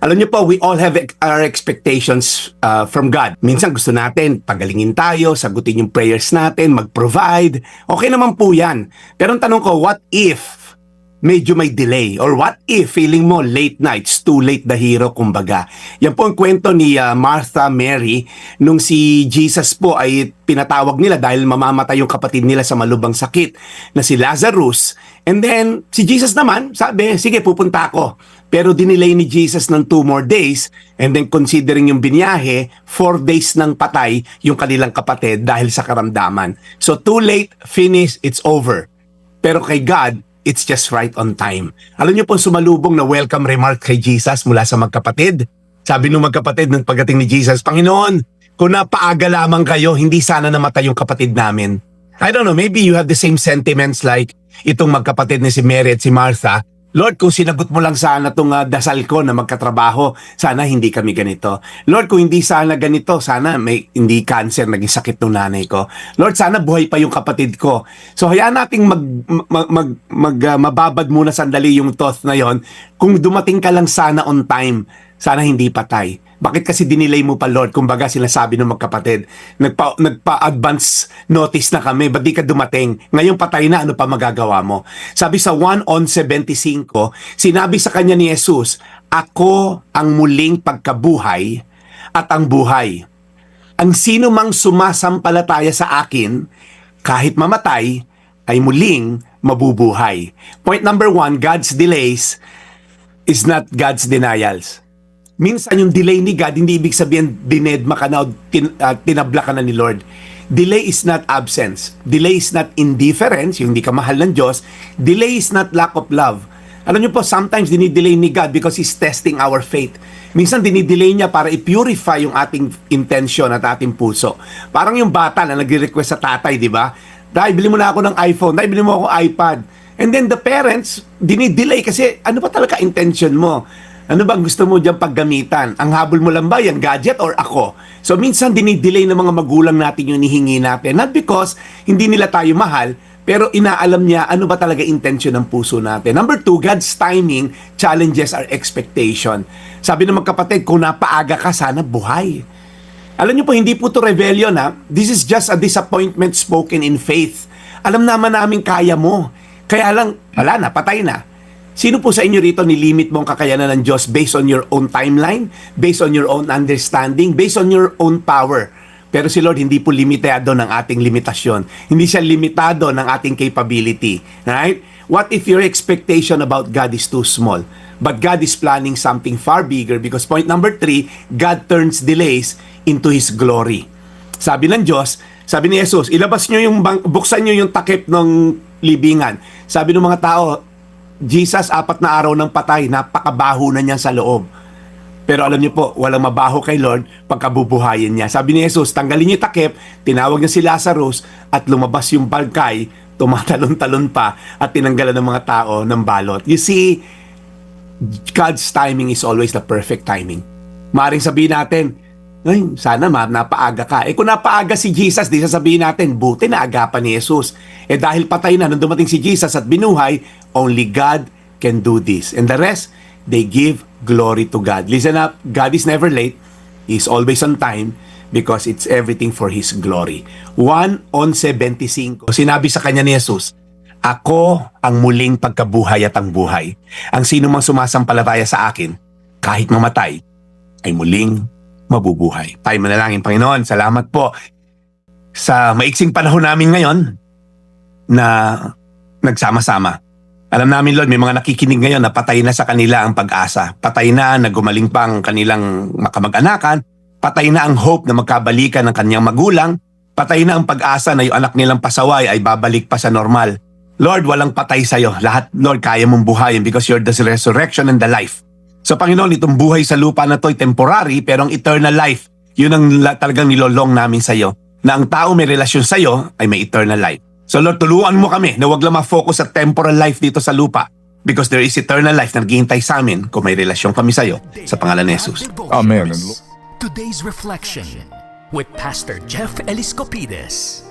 Alam niyo po, we all have our expectations from God. Minsan gusto natin, pagalingin tayo, sagutin yung prayers natin, mag-provide. Okay naman po yan. Pero ang tanong ko, what if medyo may delay? Or what if feeling mo late nights, too late the hero, kumbaga? Yan po ang kwento ni Martha, Mary, nung si Jesus po ay pinatawag nila dahil mamamatay yung kapatid nila sa malubhang sakit na si Lazarus. And then, si Jesus naman, sabi, sige, pupunta ako. Pero dinelay ni Jesus ng 2 more days, and then considering yung binyahe, 4 days nang patay yung kanilang kapatid dahil sa karamdaman. So, too late, finish, it's over. Pero kay God, it's just right on time. Alam niyo po sumalubong na welcome remark kay Jesus mula sa magkapatid. Sabi nung magkapatid nung pagdating ni Jesus, Panginoon, kung napaaga lamang kayo, hindi sana namatay yung kapatid namin. I don't know, maybe you have the same sentiments like itong magkapatid ni si Mary at si Martha. Lord, kung sinagot mo lang sana itong dasal ko na magkatrabaho, sana hindi kami ganito. Lord, kung hindi sana ganito, sana may hindi cancer, naging sakit ng nanay ko. Lord, sana buhay pa yung kapatid ko. So, hayaan nating mababad muna sandali yung thought na yon. Kung dumating ka lang sana on time, sana hindi patay. Bakit kasi dinilay mo pa, Lord? Kumbaga sinasabi ng magkapatid, nagpa-advance notice na kami, ba't di ka dumating? Ngayon patay na, ano pa magagawa mo? Sabi sa 1:11:25, sinabi sa kanya ni Jesus, ako ang muling pagkabuhay at ang buhay. Ang sino mang sumasampalataya sa akin, kahit mamatay, ay muling mabubuhay. Point number 1, God's delays is not God's denials. Minsan yung delay ni God, hindi ibig sabihin dinedma ka na o tinabla ka na ni Lord. Delay is not absence. Delay is not indifference, yung hindi ka mahal ng Diyos. Delay is not lack of love. Alam niyo po, sometimes dinidelay ni God because He's testing our faith. Minsan dinidelay niya para i-purify yung ating intention at ating puso. Parang yung bata na nagre-request sa tatay, di ba? Dahil bili mo na ako ng iPhone, dahil bili mo ako iPad. And then the parents, dinidelay kasi ano ba talaga intention mo? Ano bang gusto mo dyan paggamitan? Ang habol mo lang ba yan, gadget or ako? So minsan dinidelay ng mga magulang natin yung hinihingi natin. Not because hindi nila tayo mahal, pero inaalam niya ano ba talaga intention ng puso natin. Number 2, God's timing challenges our expectation. Sabi ng magkapatid, kung napaaga ka, sana buhay. Alam niyo po, hindi po to rebellion ha. This is just a disappointment spoken in faith. Alam naman namin kaya mo. Kaya lang, wala na, patay na. Sino po sa inyo rito nilimit mo ang kakayanan ng Diyos based on your own timeline, based on your own understanding, based on your own power? Pero si Lord hindi po limitado ng ating limitasyon. Hindi siya limitado ng ating capability. Right? What if your expectation about God is too small? But God is planning something far bigger because point number 3, God turns delays into His glory. Sabi ng Diyos, sabi ni Jesus, buksan nyo yung takip ng libingan. Sabi ng mga tao, Jesus, 4 na araw ng patay, napakabaho na niya sa loob. Pero alam niyo po, walang mabaho kay Lord pagkabubuhayin niya. Sabi ni Jesus, tanggalin niyo takip, tinawag niya si Lazarus at lumabas yung bangkay, tumatalon-talon pa at tinanggalan ng mga tao ng balot. You see, God's timing is always the perfect timing. Maring sabihin natin, ay, sana napaaga ka. Kung napaaga si Jesus, di sasabihin natin, buti na agapan ni Jesus. Dahil patay na nung dumating si Jesus at binuhay, only God can do this. And the rest, they give glory to God. Listen up, God is never late. He's always on time because it's everything for His glory. 1:11:25, sinabi sa kanya ni Jesus, ako ang muling pagkabuhay at ang buhay. Ang sino mang sumasampalataya sa akin, kahit mamatay, ay muling mabubuhay. Tayo manalangin, Panginoon, salamat po sa maiksing panahon namin ngayon na nagsama-sama. Alam namin, Lord, may mga nakikinig ngayon na patay na sa kanila ang pag-asa. Patay na, nagumaling pa ang kanilang makamag-anakan. Patay na ang hope na magkabalikan ng kanyang magulang. Patay na ang pag-asa na yung anak nilang pasaway ay babalik pa sa normal. Lord, walang patay sa'yo. Lahat, Lord, kaya mong buhayin because you're the resurrection and the life. So Panginoon, itong buhay sa lupa na to ay temporary, pero ang eternal life, yun ang talagang nilolong namin sa iyo. Na ang tao may relasyon sa iyo ay may eternal life. So Lord, tuluan mo kami na wag lang ma-focus sa temporal life dito sa lupa because there is eternal life na naghihintay sa amin kung may relasyon kami sa iyo. Sa pangalan ni Jesus. Amen. Today's Reflection with Pastor Jeff Eliscopides.